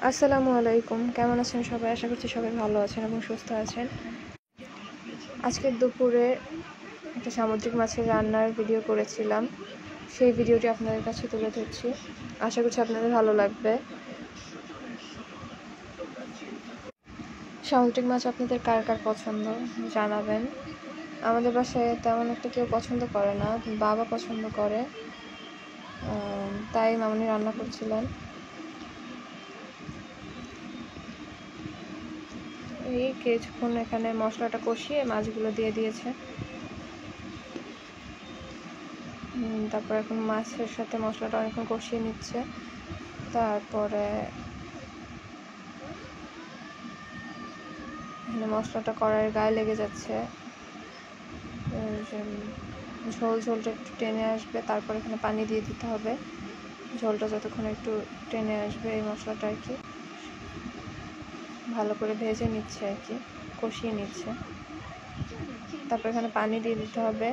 আসসালামু আলাইকুম, কেমন আছেন সবাই? আশা করছি সবাই ভালো আছেন এবং সুস্থ আছেন। আজকের দুপুরে একটা সামুদ্রিক মাছের রান্নার ভিডিও করেছিলাম, সেই ভিডিওটি আপনাদের কাছে তুলে ধরছি। আশা করছি আপনাদের ভালো লাগবে। সামুদ্রিক মাছ আপনাদের কার কার পছন্দ জানাবেন। আমাদের বাসায় তেমন একটা কেউ পছন্দ করে না, বাবা পছন্দ করে, তাই মামনি রান্না করছিলেন। এই কিছুক্ষণ এখানে মশলাটা কষিয়ে মাছগুলো দিয়ে দিয়েছে। তারপর এখন মাছের সাথে মশলাটা অনেকক্ষণ কষিয়ে নিচ্ছে। তারপরে এখানে মশলাটা কড়াইয়ের গায়ে লেগে যাচ্ছে, ঝোল ঝোলটা একটু টেনে আসবে, তারপর এখানে পানি দিয়ে দিতে হবে। ঝোলটা যতক্ষণ একটু টেনে আসবে এই মশলাটা আর কি ভালো করে ভেজে নিচ্ছে আর কি, কষিয়ে নিচ্ছে। তারপর এখানে পানি দিয়ে দিতে হবে।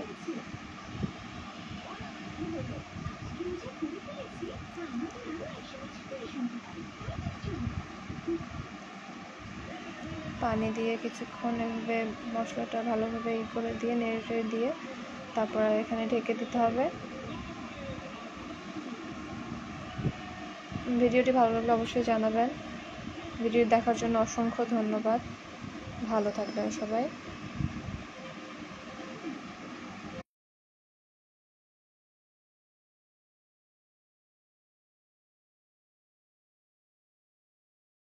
পানি দিয়ে কিছুক্ষণ এভাবে মশলাটা ভালোভাবে করে দিয়ে নেড়ে দিয়ে তারপর এখানে ঢেকে দিতে হবে। ভিডিওটি ভালো লাগলে অবশ্যই জানাবেন। ভিডিও দেখার জন্য অসংখ্য ধন্যবাদ। ভালো থাকবেন সবাই।